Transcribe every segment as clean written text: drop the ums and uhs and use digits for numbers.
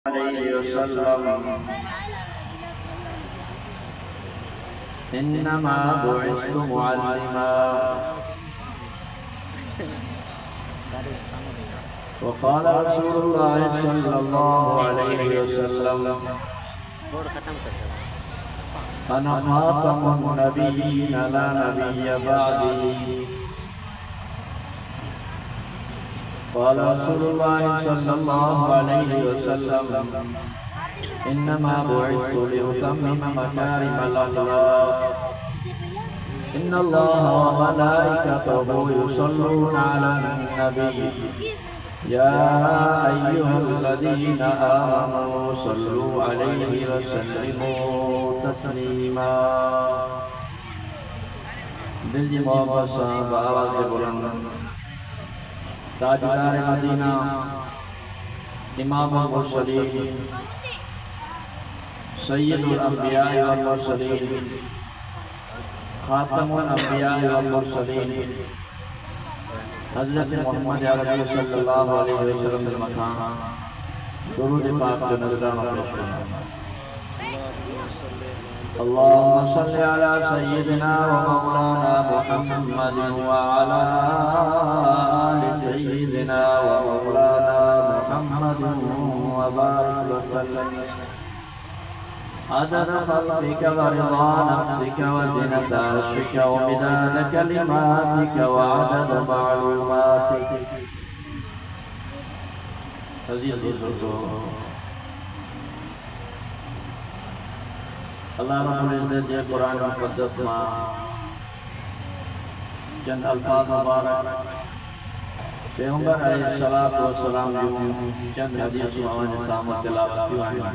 अलैहि वसल्लम इन्नमा बुइस्तु मुअल्लिमा वक़ाल रसूलुल्लाह सल्लल्लाहु अलैहि वसल्लम अना खातमुन नबिय्यीन ला नबिय्य बअदी क़ाल रसूलुल्लाह सल्लल्लाहु अलैहि वसल्लम इन्नमा बुइस्तु लिउतम्मिम मकारिमल अख़लाक़ इन्नल्लाहा व मलाइकतहु युसल्लूना अलन नबी या अय्युहल्लज़ीना आमनू सल्लू अलैहि व सल्लिमू तस्लीमा। दिल की मोहब्बत से आवाज़ बुलंद ताजदार मदीना इमामुल मुरसलीन सय्यदुल अंबिया वल मुरसलीन खातमुल अंबिया वल मुरसलीन हज़रत मोहम्मद अरबी सल्लल्लाहु अलैहि वसल्लम के मकाम दुरूद पाक का नज़राना पेश है। अल्लाहुम्मा सल्लि अला सय्यिदिना व मौलाना मुहम्मद व अला आलि सय्यिदिना व मौलाना मुहम्मद व बारिक व सल्लिम अदद खल्क़िक व रिज़ा नफ्सिक व ज़ीनत अर्शिक व मिदाद कलिमातिक व अदद मालूमातिक। अज़ीज़ बुज़ुर्गो, अल्लाह रब्बुल इज़्ज़त जे कुरान मुक़द्दस में चंद अल्फाज मुबारक पैगंबर अलैहिस्सलातु वस्सलाम जूं चंद हदीसूं अवां साम्हूं तिलावत कयूं आहिनि।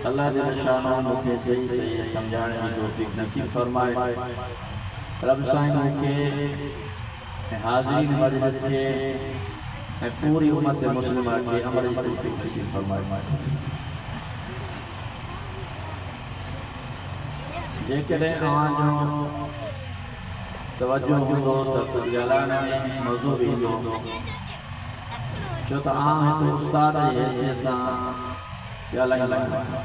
अल्लाह जल शानो मूंखे सही सही समझाने की तौफ़ीक़ नसीब फरमाए। रब साईं मूंखे हाज़रीन मजलिस के पूरी उम्मत मुस्लिमा के अमल की तौफ़ीक़ नसीब फरमाए। जेकॾहिं अवां जो तवज्जो हूंदो त कुझु ॻाल्हाइण में मज़ो बि ईंदो, छो त आम हिकु उस्ताद जी हैसियत सां ॻाल्हाईंदो आहियां।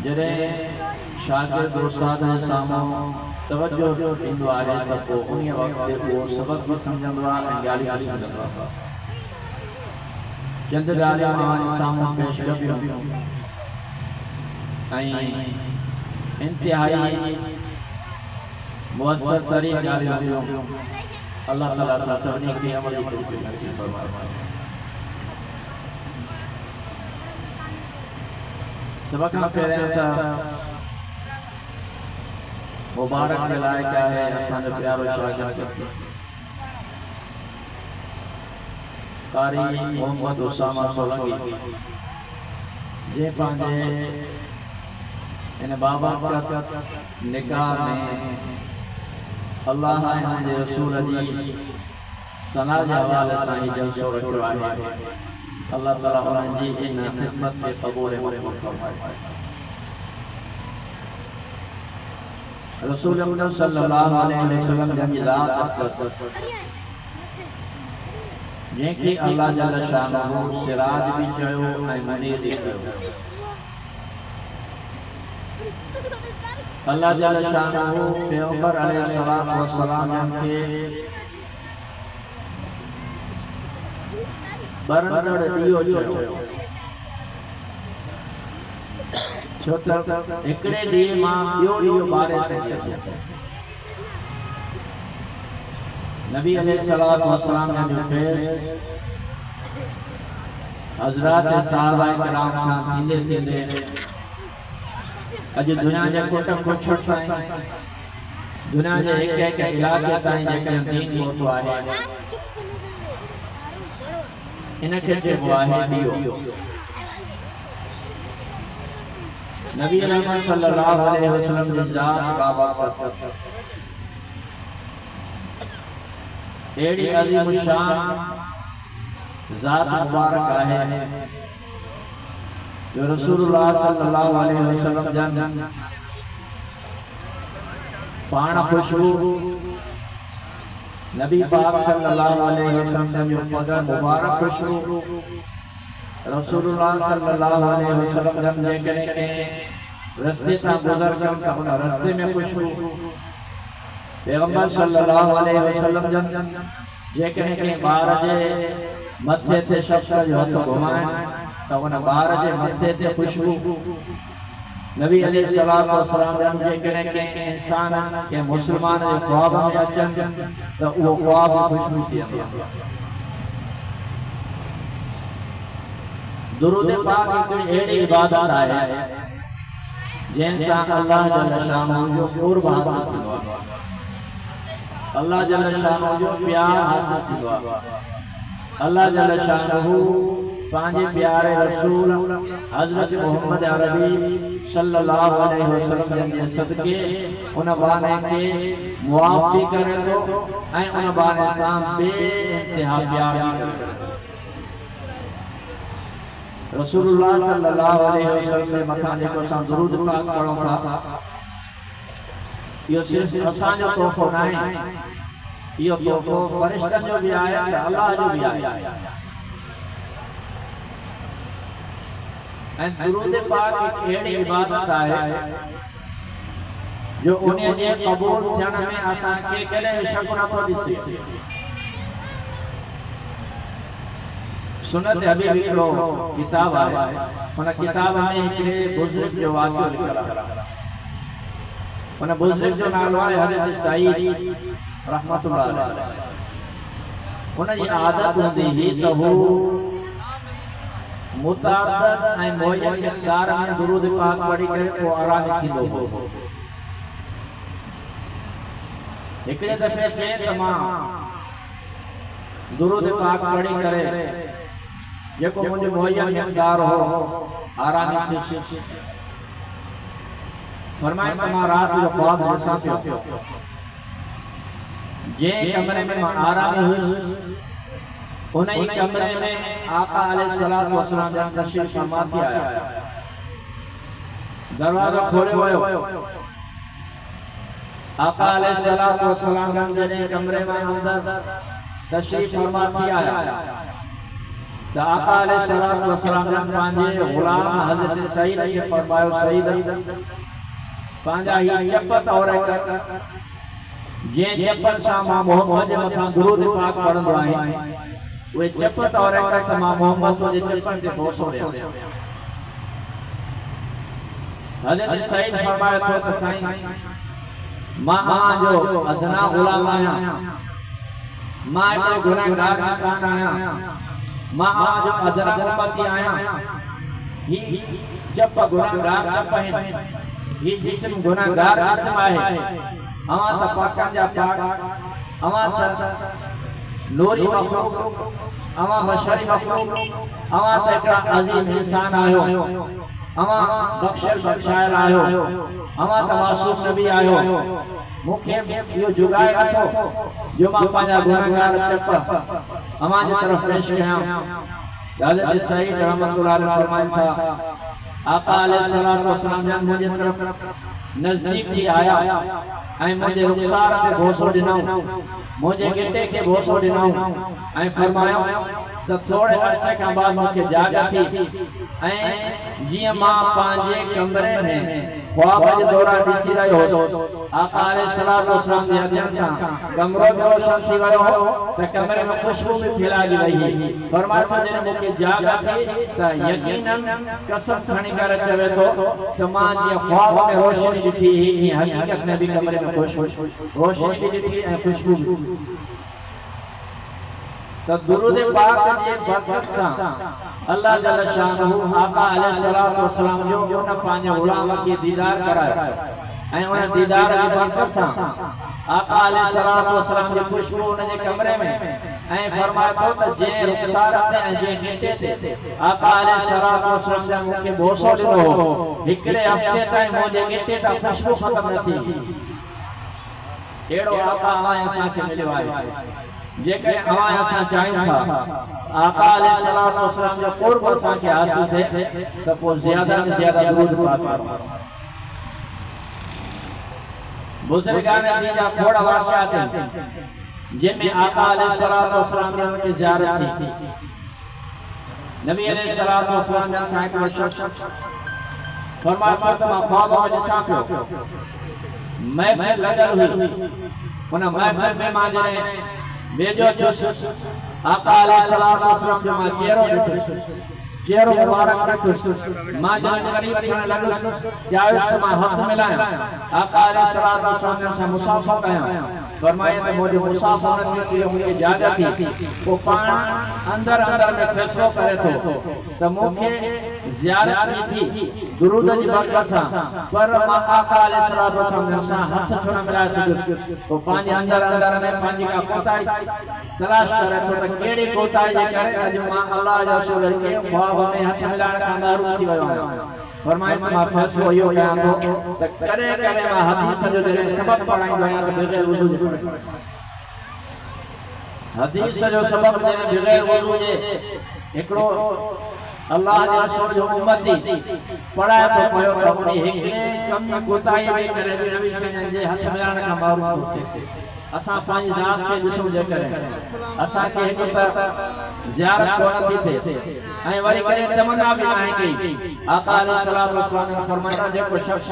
जॾहिं शागिर्द उस्ताद जे साम्हूं तवज्जो ॾींदो आहे त पोइ उन वक़्तु उहो सबक़ बि सम्झंदो आहे ऐं ॻाल्हियूं बि सम्झंदो आहे। चंद ॻाल्हियूं अवां साम्हूं पेश कयूं ऐं इंतिहाई मुअस्सर तरीन ॻाल्हियूं हुयूं। अल्लाह ताला सां सभिनी खे अमल जी तौफ़ीक़ नसीब फरमाए। सब खां पहिरियां त मुबारक के लायक आहे असांजो प्यारो शागिर्द कारी मोहम्मद उसामा सोलंकी जे पंहिंजे इन बाबरकत निकाह में अल्लाह ऐं हुनजे रसूल जी सना जे हवाले सां ही जलसो रखियो आहे। अल्लाह ताला उन्हनि जी इन ख़िदमत खे क़बूल फरमाए। रसूल अकरम सल्लल्लाहु अलैहि वसल्लम जी ज़ात अक़दस जंहिंखे अल्लाह जल शानहू सिराज भी चयो ऐं मुनीर भी चयो। अल्लाह जल शानहू पैगंबर अलैहिस्सलातु वस्सलाम खे बरंदड़ ॾीओ चयो, छो त हिकिड़े ॾींहुं मां ॿियो ॾीओ ॿारे सघियो। नबी अलैहिस्सलातु वस्सलाम जो फैज़ हज़रात सहाबा किराम खां थींदे थींदे अॼु दुनिया जे कोट कोछड़ ताईं दुनिया जे हिकु हिकु इलाइक़े ताईं जेकॾहिं दीन पहुतो आहे इनके चइबो आहे ॾीओ। नबी रहमत सल्लल्लाहु अलैहि वसल्लम जी ज़ात बाबरकत एड़ी अज़ीम शान ज़ात मुबारक आहे जो रसूलुल्लाह सल्लल्लाहु अलैहि वसल्लम जन पाण खुशबू नबी पाक सल्लल्लाहु अलैहि वसल्लम जो पगा मुबारक खुशबू रसूलुल्लाह सल्लल्लाहु अलैहि वसल्लम जे करे रास्ते ता गुजर कर उन रास्ते में खुशबू पैगंबर सल्लल्लाहु अलैहि वसल्लम जन जे करे बार जे मथे थे शब्द जो हथ घुमाए तो उन बार जे मथे थे खुशबू नबी अलैहि सलातो वसलाम जे करे इंसान के मुसलमान जे ख्वाब में अचन तो वो ख्वाब खुशबू थी। दुरूद पाक कोई एड़ी इबादत है जैसा अल्लाह जल्ल शानो जो कुर्ब हासिल थींदो अल्लाह जल्ल शानो जो प्यार हासिल थींदो अल्लाह जल्ल शानो पांजे प्यारे रसूल हजरत मोहम्मद अरबी सल्लल्लाहु अलैहि वसल्लम जे सदके उन बाने के मुआफ भी करे तो ऐ उन बाने सां बेइंतहा प्यार भी करे। रसूलुल्लाह सल्लल्लाहु अलैहि वसल्लम मथा जेको असां दुरूद पाक पढ़ूं था इहो सिर्फ असां जो तोहफ़ो न आहे इहो तोहफ़ो फरिश्तनि जो भी आहे अल्लाह जो भी आहे। ऐं दुरूद पाक एक अहिड़ी इबादत आहे जो उन जे क़बूल थियण में असां के कॾहिं शक नथो ॾिसे। सुन्नत हबीब हिकिड़ो किताब आहे उन किताब में हिकिड़े बुज़ुर्ग जो वाक़ियो लिखियल आहे उन बुज़ुर्ग जो नालो आहे हज़रत सईद रहमतुल्लाह अलैह। उन जी आदत हूंदी हुई त हू मुतादद ऐं मुय्यन मिक़दार में दुरूद पाक पढ़ी करे को आराम थींदो हो। हिकिड़े दफ़े थे त मां दुरूद पाक पढ़ी करे जेको मुझे मुय्यन मिक़दार हो आराम थी फरमाए त मां रात जो ख्वाब ॾिसां पियो जे कमरे में मां आराम हुयुसि उन ही कमरे में आका अलैहिस्सलातु वस्सलाम जा तशरीफ फरमा थी आया। दरवाज़ो खोलियो वियो आका अलैहिस्सलातु वस्सलाम जॾहिं कमरे में अंदर तशरीफ फरमा थी आया तो आका अलैहिस्सलातु वस्सलाम पंहिंजे गुलाम हज़रत सईद खे फरमायो सईद पंहिंजा ही चपत और जे चपत सां मां मोहम्मद जे मथां दुरूद पाक पढ़ंदो आहियां वे चपत और मां मोहम्मद तुझे चपत ते भरोसो ॾियां। हज़रत सईद फरमायो थो त साईं मां जो अदना गुलाम आहियां मां हिकिड़ो गुनहगार इंसान आहियां मां जो अदना उम्मती आहियां ही चप गुनहगार चप आहिनि ही जिस्म गुनहगार जिस्म आहे अवां त पाकनि जा पाक अवां त नूरी मखलूक अवां बशरी मखलूक अवां त हिकिड़ा अज़ीज़ इंसान आहियो अवां बख़्शल बख़्शायल आहियो अवां त मासूम नबी आहियो मूंखे इहो जुगाए नथो जो मां पंहिंजा गुनहगार चप अवां जे तरफ़ पेश कयां। हज़रत सईद रहमतुल्लाह अलैह फरमाइनि था आका अलैहिस्सलातु वस्सलाम मुंहिंजे तरफ़ नज़दीक थी आया ऐं मुंहिंजे रुख़सार ते भरोसो ॾिनऊं मुंहिंजे गिटे खे भरोसो ॾिनऊं ऐं फरमायो त थोरे अरसे खां बाद मूंखे जाग थी ऐं जीअं मां पंहिंजे कमरे में ख्वाब जे दौरान ॾिसी रहियो हुउसि आका अलैहिस्सलातु वस्सलाम जे हदियत सां कमरो जो रोशन थी वियो हो त कमरे में खुशबू भी फैलाजी रही हुई। फरमायो त जॾहिं मूंखे जाग थी त यकीनन कसम खणी करे चवे थो त मां जीअं ख्वाब में रोशनी ॾिठी हुई हक़ीक़त में भी कमरे में खुशबू रोशनी भी ॾिठी ऐं खुशबू तो दुरूद पाक जे बरकत सां अल्लाह जल्ल शानहू आका अलैहिस्सलातु वस्सलाम जो उन पंहिंजे गुलाम खे दीदार करायो ऐं उन दीदार जी बरकत सां आका अलैहिस्सलातु वस्सलाम जी खुशबू उन जे कमरे में ऐं फरमायो थो त जे रुख़सार ते ऐं जे गिटे ते आका अलैहिस्सलातु वस्सलाम जा मूंखे भरोसो ॾिनो हो हिकिड़े हफ़्ते ताईं मुंहिंजे गिटे तां खुशबू ख़तम न थी। अहिड़ो आका असांखे मिलियो आहे जेके अवां असां चाहियूं था आका अलैहिस्सलातु वस्सलाम जो क़ुर्ब असांखे हासिल थिए त पोइ ज़्यादा में ज़्यादा दुरूद पाक पढ़ो। बुज़ुर्गान दीन जा खोड़ वाक़िआत आहिनि जिनमें आका अलैहिस्सलाम की ज़ियारत थी। नबी अलैहिस्सलाम ने साहिब को शख्स फरमाया तो ख्वाब में ॾिसां पियो महफ़िल लॻल हुई, उन महफ़िल में मां जॾहिं वेझो थियुसि आका अलैहिस्सलाम जो मां चेहरो ॾिठुसि, चेहरो मुबारक ॾिठुसि। मां जॾहिं क़रीब थियण लॻुसि चाहियुसि त मां हथ मिलायां, आका अलैहिस्सलाम सां मुसाफ़ा कयां। फरमाया त मुझे मुसाफ़िर थी से मुझे इजाज़त थी वो पाण अंदर अंदर में फैसलो करे थो त मूंखे ज़ियारत थी दुरूद जी बरकत सां, पर मां आका अलैहिस्सलाम सां हथ थोड़ा मिलाए सघुसि। वो पंहिंजे अंदर अंदर में पंहिंजी का कोताही तलाश करे थो त कहिड़ी कोताही जे करे अॼु मां अल्लाह जे रसूल खे ख्वाब में हथ मिलाइण खां महरूम थी वियो आहियां। फरमाया त मां फैसलो इहो कयां थो त कॾहिं कॾहिं मां हदीस जो जॾहिं सबक़ पढ़ाईंदो आहियां त बग़ैर वुज़ू जे हदीस जो सबक़ जॾहिं बग़ैर वुज़ू जे हिकिड़ो अल्लाह जे रसूल जो उम्मती पढ़ाए थो पियो त उन हिकिड़े कम कोताही जे करे नबी साईं जे हथ मिलाइण खां महरूम थो थिए। असां पंहिंजी ज़ात खे ॾिसूं जे करे असांखे हिकु त ज़ियारत कोन थी थिए ऐं वरी करे तमन्ना बि आहे कई। आका अलैहिस्सलाम ने फरमाया जेको शख्स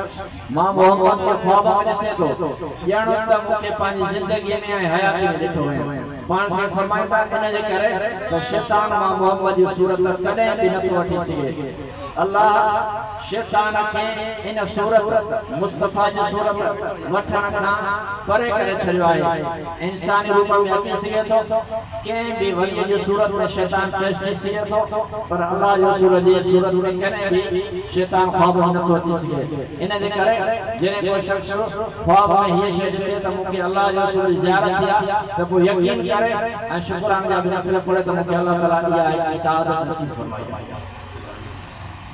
मां मोहम्मद खे ख्वाब में ॾिसे थो ॼाणो त मूंखे पंहिंजी ज़िंदगीअ में ऐं हयाती में ॾिठो आहे। पाण सां फरमाइनि था इन जे करे त शैतान मां मोहम्मद जी सूरत कॾहिं बि नथो वठी सघे। अल्लाह शैतान खे इन सूरत मुस्तफा जी सूरत वठण खां परे करे छॾियो आहे। इंसानी रूप में अची सघे थो, कंहिं बि वली जी सूरत में शैतान पेश थी सघे थो, पर अल्लाह जो सूरत जी सूरत में कॾहिं बि शैतान ख्वाब में नथो अची सघे। इन जे करे जॾहिं कोई शख़्स ख्वाब में हीअ शइ ॾिसे त मूंखे अल्लाह जो रसूल जी ज़ियारत थी आहे त पोइ यकीन करे ऐं शुक्राना जा नफ़िल पढ़े त मूंखे अल्लाह ताला इहा सआदत नसीब फरमाए।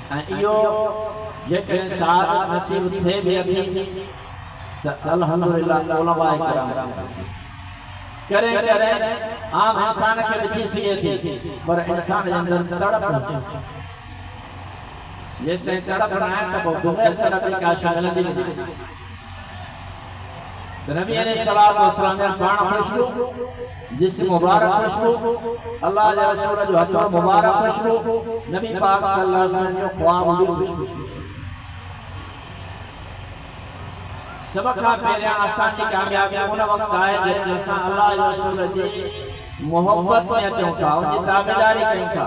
ऐं इहो जेकॾहिं सआदत नसीब थिए बि थी त अल्हम्दुलिल्लाह उलमा किराम करे करे आम इंसान खे ॾिठी सघे थी, पर इंसान जे अंदर तड़प हुजे। जैसे तड़प न आहे त पोइ बग़ैर तड़प का शगलंदी न। नबी अलैहिस्सलाम ने पाण खुशबू जिस मुबारक खुशबू अल्लाह के रसूल जो हथ मुबारक खुशबू नबी पाक सल्लल्लाहु अलैहि वसल्लम जो ख्वाब भी खुशबू। सब का पहले असां जी कामयाबी उन वक्त आहे जॾहिं असां अल्लाह जे रसूल जी मोहब्बत में अचूं था, उनकी ताबेदारी कयूं था।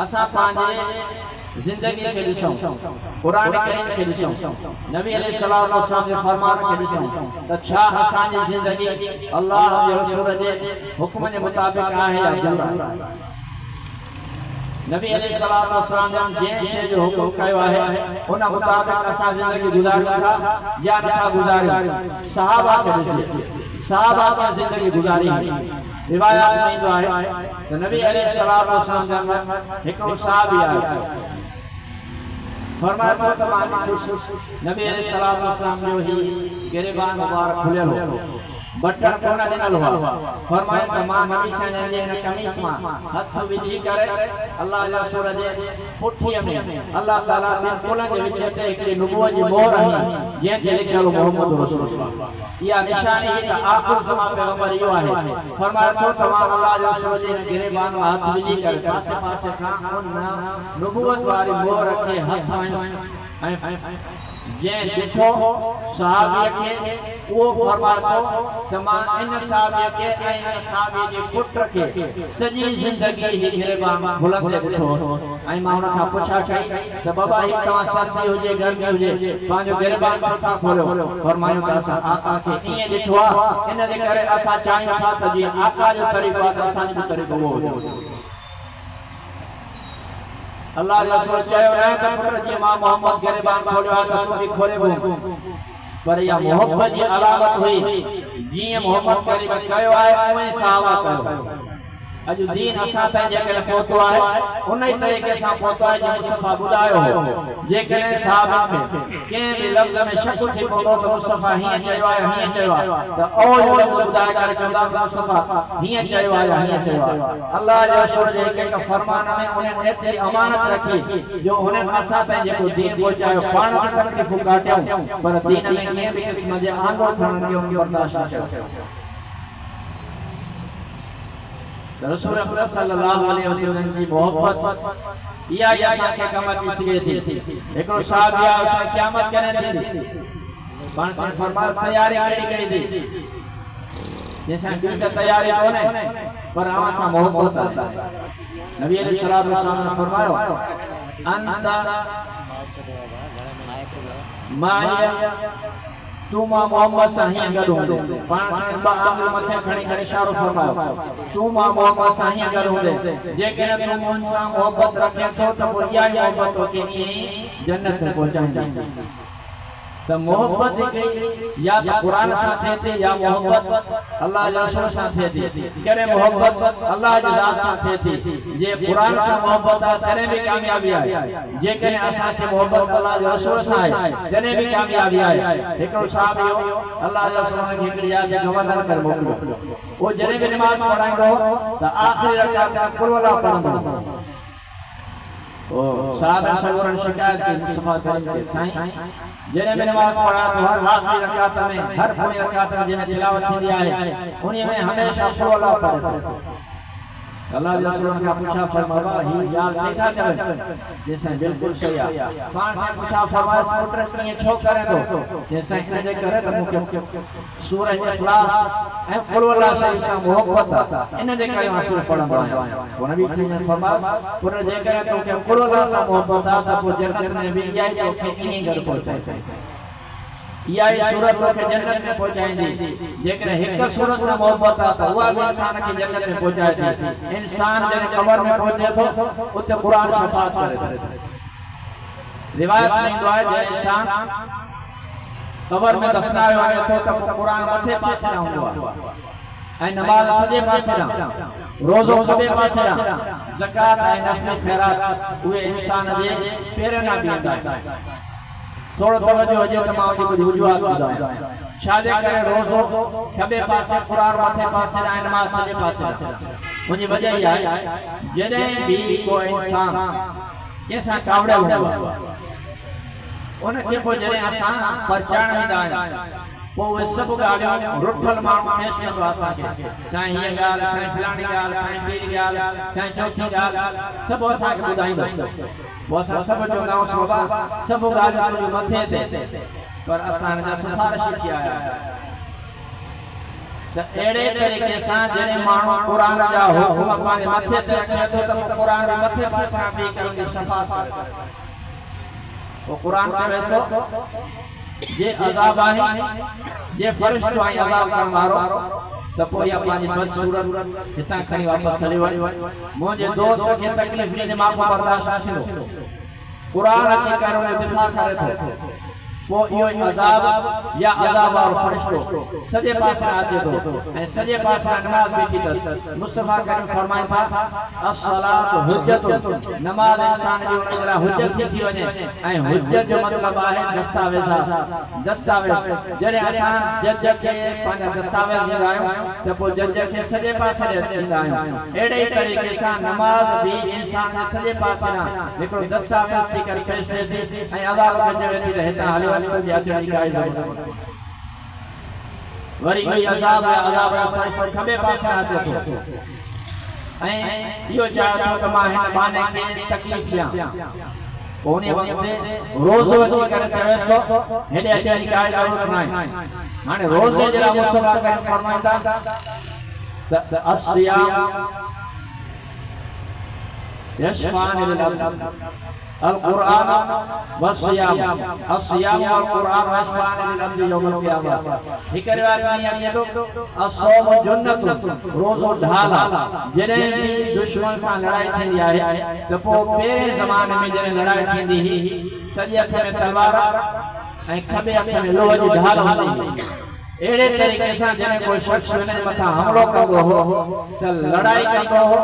असां पंहिंजे जिंदगी के ॾिसूं, कुरान करीम के ॾिसूं, नबी अलैहिस्सलाम जे फरमान के ॾिसूं त छा असांजी जिंदगी अल्लाह जे रसूल जे हुक्म जे मुताबिक़ आहे या बुरा। नबी अलैहिस्सलाम जंहिं शइ जो हुक्म कयो आहे उन मुताबिक़ असां जिंदगी गुज़ारियूं था या नथा गुज़ारियूं। सहाबा खे ॾिसिजे, सहाबा खे जिंदगी गुज़ारी। रिवायात में ईंदो आहे त नबी अलैहिस्सलाम हिकिड़ो सहाबी आहे, फरमाया तो तमाम नबी अलैहिस्सलाम जो ही गिरबान मुबारक खुलियल हो, बटन कोन ॾिनल हुआ। फरमाया त मां नबी साईं जे इन कमीस मां हथ विझी करे अल्लाह जे रसूल जे पुठीअ में अल्लाह ताला ॿिनि कुलनि जे विच ते हिकिड़ी नुबुवत जी मोहर हई जंहिंखे लिखियल मोहम्मद रसूलुल्लाह। इहा निशानी है त आख़िर ज़मान पैगंबर इहो आहे। फरमाया तो तमाम अल्लाह जे रसूल जे गिरबान मां हथ विझी करे पासे पासे खां उन नुबुवत वारी मोहर खे हथ ऐं जंहिं ॾिठो सहाबीअ खे उहो फरमायो त मां इन सहाबीअ खे ऐं इन सहाबीअ जे पुट खे सॼी ज़िंदगी ही गिरबान भुलंदे ॾिठो ऐं मां उन खां पुछा कई त बाबा ही तव्हां सर्दी हुजे गर्मी हुजे पंहिंजो गिरबान छो था खोलियो। फरमायो त असां आका खे ईअं ॾिठो आहे, इन जे करे असां चाहियूं था त जीअं आका जो तरीक़ो आहे त असांजो बि तरीक़ो उहो हुजे। अल्लाह जो रसूल चयो न त पुट जी मां मोहम्मद गिरबान खोलियो आहे त तूं बि खोले घुम, पर इहा मोहब्बत जी अलामत हुई। जीअं मोहम्मद गिरबान कयो आहे उहे सहाबा कयो। अॼु दीन असां सां जेकॾहिं पहुतो आहे उन ई तरीक़े सां पहुतो आहे जीअं मुस्तफा ॿुधायो हो। जेकॾहिं सहाबा खे कंहिं बि लफ़्ज़ में शक थी पवंदो त मुस्तफा हीअं चयो आहे हीअं चयो आहे त ओहो लफ़्ज़ ॿुधाए करे चवंदा त मुस्तफा हीअं चयो आहे हीअं चयो आहे। अल्लाह जे रसूल जे हिक हिक फरमान में उन्हनि एतिरी अमानत रखी जो उन्हनि असां सां जेको दीन पहुचायो पाण बि तकलीफ़ूं काटियूं पर दीन में कंहिं बि क़िस्म जे आंदो खणण जो बर्दाश्त न कयो। रसूल अकरम सल्लल्लाहु अलैहि वसल्लम की मोहब्बत या असांखे कम अची सघे थी। हिकिड़ो साहब या क़यामत करे थी पाण सां फरमायो तयारी कहिड़ी थी जैसा कि तैयारी कोने पर असां मोहब्बत आता है। नबी अलैहिस्सलातु वस्सलाम ने फरमायो अंत माया तू मां मोहम्मद सां हीअं गॾु हूंदे पाण सां ॿ आंगुर मथे खणी करे इशारो फरमायो तू मां मोहम्मद सां हीअं गॾु हूंदे जेकॾहिं तूं मूं सां मोहब्बत रखे थो त पोइ इहा ई मोहब्बत तोखे जन्नत में पहुचाईंदी। त मोहब्बत या त क़ुरान सां थिए थी या मोहब्बत अल्लाह जे रसूल सां थिए थी। कॾहिं मोहब्बत अल्लाह जी ज़ात सां थिए थी जे क़ुरान सां मोहब्बत आहे तॾहिं बि कामयाबी आहे। जेकॾहिं असांखे मोहब्बत अल्लाह जे रसूल सां आहे तॾहिं बि कामयाबी आहे। हिकिड़ो साहब हुयो अल्लाह जे रसूल खे हिकिड़ी याद गवर्नर करे मोकिलियो। उहो जॾहिं बि नमाज़ पढ़ाईंदो त आख़िरी रकात में कुल वला पढ़ंदो। साहब सगोरन शिकायत की मुस्तफा करीम के साईं जने में नमाज पढ़ा तो हर आखिरी रकात में हर पूरी रकात में जने तिलावत थी है उन्हीं में हमेशा अल्लाह पढ़ते। अल्लाह के रसूल ने पूछा फरमाया ही यार सीखा करे जैसे बिल्कुल सही है। पांच से पूछा फरमाया पुत्र के छो करे दो जैसे जे करे तो मुके सूरह इखलास ए कुल वल्लाह से मोहब्बत इन दे करे हासिल पढ़ंदो है। वो नबी से फरमाया पुत्र जे करे तो के कुल वल्लाह से मोहब्बत आ तो जन्नत में भी जाए तो के इन्हीं घर पहुंचाए। या सूरत के जन्नत में पहुंचाएंदी जेकरे एक सूरत से मोहब्बत आ तो वह भी इंसान की जन्नत में पहुंचाए थी। इंसान जब कब्र में पहुंचे तो उते कुरान शफाअत करे। रिवायत में दुआ है इंसान कब्र में दफनायो आयो तो कुरान मथे पासे ना हुआ ऐ नमाज सजे पासे ना रोजो खबे पासे ना ज़कात ऐ नफल खैरात उहे इंसान जे पेर ना बींदा। थोड़ो थोड़ो जो अजे तमाम जी कुछ वजूहात ॿुधायो छाजे करे रोज़ो खबे पासे कुरान मथे पासे ऐं नमाज़ सजे पासे मुंहिंजी वजह इहा आहे जॾहिं बि को इंसान कंहिंसां कावड़ियल हूंदो आहे उनखे पोइ जॾहिं असां परचाइण वेंदा आहियूं पोइ उहे सभु ॻाल्हियूं रुठल माण्हू पेश कंदो आहे असांखे साईं हीअ ॻाल्हि साईं फलाणी ॻाल्हि साईं ॿी ॻाल्हि साईं चौथी ॻाल्हि सभु असांखे ॿुधाईंदो। वो सब जो नाम सोबा सब गाज तुझे मथे थे पर असान जा सिफारिश किया है। त एड़े तरीके से जने मानो कुरान जा हुकुम पाने मथे ते रखे तो कुरान रे मथे पासा भी करेंगे शफाअत। वो कुरान के वैसो जे अजाब आहे जे फरिश्तो आहे अजाब कर मारो त पोइ या पांजी बदसूरत हितां खणी वापस हली वई मुंहिंजे दोस्त खे तकलीफ़ ॾिनी मां बर्दाश्त न थींदो। कुरान अची करे उन दिफ़ा करे थो पोइ इहो अजाब या अजाब वारो फरिश्तो सॼे पासे अचे थो ऐं सॼे पासे नमाज़ बीठी अथसि। मुस्तफा करीम फरमाइनि था अस्सलातु हुज्जतुन नमाज़ इंसान जी उन जे लाइ हुज्जत थी वञे ऐं हुज्जत जो मतिलबु आहे दस्तावेज़। जॾहिं असां जज खे पंहिंजा दस्तावेज़ ॾींदा आहियूं त पोइ जज खे सॼे पासे ॾींदा आहियूं। अहिड़े ई तरीक़े सां नमाज़ भी इंसान जे सॼे पासे न हिकिड़ो दस्तावेज़ थी करे पेश थिए थी ऐं अदालत में चवे थी त हितां हलियो वरी कोई अजाब फरिश्तो खबे पासे अचे थो ऐं इहो चाहे थो त मां हिन बाने खे तकलीफ़ ॾियां पोइ उन वक़्तु रोज़ो अची करे चवेसो हेॾे अचण जी काई ज़रूरत न आहे। हाणे रोज़े जे लाइ मुस्तफा करीम फरमाईंदा त अस्सियाम यशफान लिल القرآن والصيام الصيام والقرآن يشفعان للعبد يوم القيامة। हिक रिवायत में ये तो असौम जन्नत रोज़ो ढाल जॾहिं भी दुश्मन सां लड़ाई थींदी आहे त पोइ पहिरें ज़माने में जॾहिं लड़ाई थींदी हुई सॼे हथ में तलवार ऐं खॿे हथ में लोह जी ढाल हूंदी हुई। एड़े तरीके से जने कोई शख्स उन मथा हमलो कंदो हो त लड़ाई कंदो हो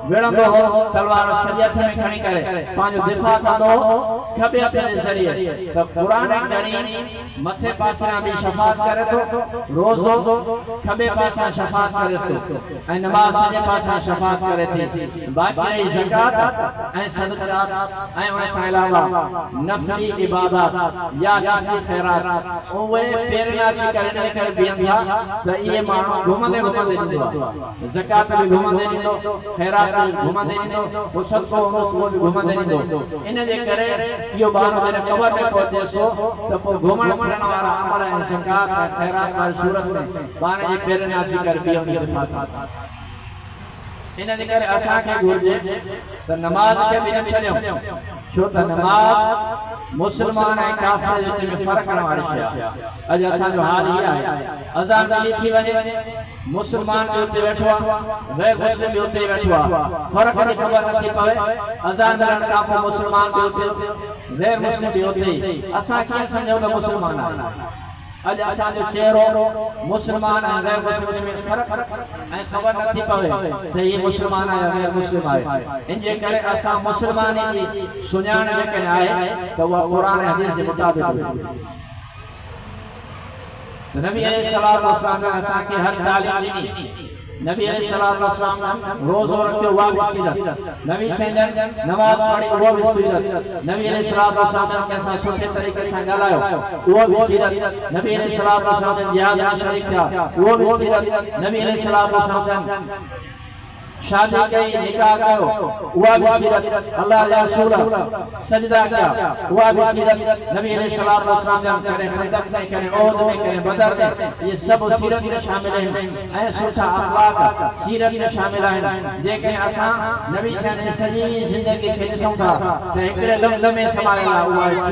विड़ंदो हो तलवार सजे हथ में खणी करे पांजो दिफा कंदो हो खबे हथ जे ज़रिए। त कुरान करीम मथे पासे भी शफाअत करे तो रोज़ो खबे पासे शफाअत करे तो ऐं नमाज सजे पासे शफाअत करे थी। बाकी ज़कात ऐं सदक़ात ऐं उन सां अलावा नफली इबादत या नफली खैरात उहे पेरना छी करे बीहनि था त इहे माण्हू घुमंदे घुमंदे ॾींदो ज़कात बि घुमंदे ॾींदो ख़ैरात बि घुमंदे ॾींदो पोइ सदको हूंदो उहो बि घुमंदे ॾींदो इन जे करे इहो ॿार जॾहिं क़बर में पहुचेसि थो त पोइ घुमण फिरण वारा अमल ऐं ज़कात ऐं ख़ैरात वारी सूरत में ॿार जे पेरनि में अची करे बीहनि जो दिफ़ा था इन जे करे असांखे घुरिजे त नमाज़ खे बि न छॾियूं छो त नमाज़ मुस्लमान ऐं काफ़िर जे विच में फ़र्क़ु करण वारी शइ आहे अॼु असांजो हाल इहो आहे अज़ान मिली थी वञे मुस्लमान बि उते वेठो आहे गैर मुस्लिम बि उते वेठो आहे फ़र्क़ जी ख़बर नथी पवे अज़ान मिलण खां पोइ मुस्लमान बि उते गैर मुस्लिम बि उते असां कीअं सम्झूं त मुस्लमान आहे अॼु असांजो चेहरो मुस्लमान ऐं गैर मुस्लिम में फ़र्क़ु ऐं ख़बर नथी पवे त हीअ मुस्लमान आहे या गैर मुस्लिम आहे इन जे करे असां मुस्लमानी जी सुञाण जेकॾहिं आहे त उहा क़ुरान ऐं हदीस जे मुताबिक़ हुजे नबी अलैहिस्सलातु वस्सलाम असांखे हर तालीम ॾिनी नबी अलैहिस्सलातु वस्सलाम रोज़ो रखियो उहा बि सीरत नबी जन नमाज़ पढ़ी उहा बि सीरत नबी अलैहिस्सलातु वस्सलाम के सां सुठे तरीक़े सां ॻाल्हायो उहा बि सीरत नबी अलैहिस्सलातु वस्सलाम जिहाद में शरीक थिया उहा बि सीरत नबी अलैहिस्सलातु वस्सलाम शादी कई निकाह कयो उहा बि सीरत अल्लाह जा रसूल सजदा किया उहा बि सीरत नबी अलैहिस्सलातु वस्सलाम करे खंदक में करे ओहद में करे बदर में ये सब सीरत में शामिल आहिनि ऐं सुठा अखलाक सीरत में शामिल आहिनि जेके असां नबी सन जी सॼी ज़िंदगी खे ॾिसूं था त हिकिड़े लफ़्ज़ में समायल आहे उहा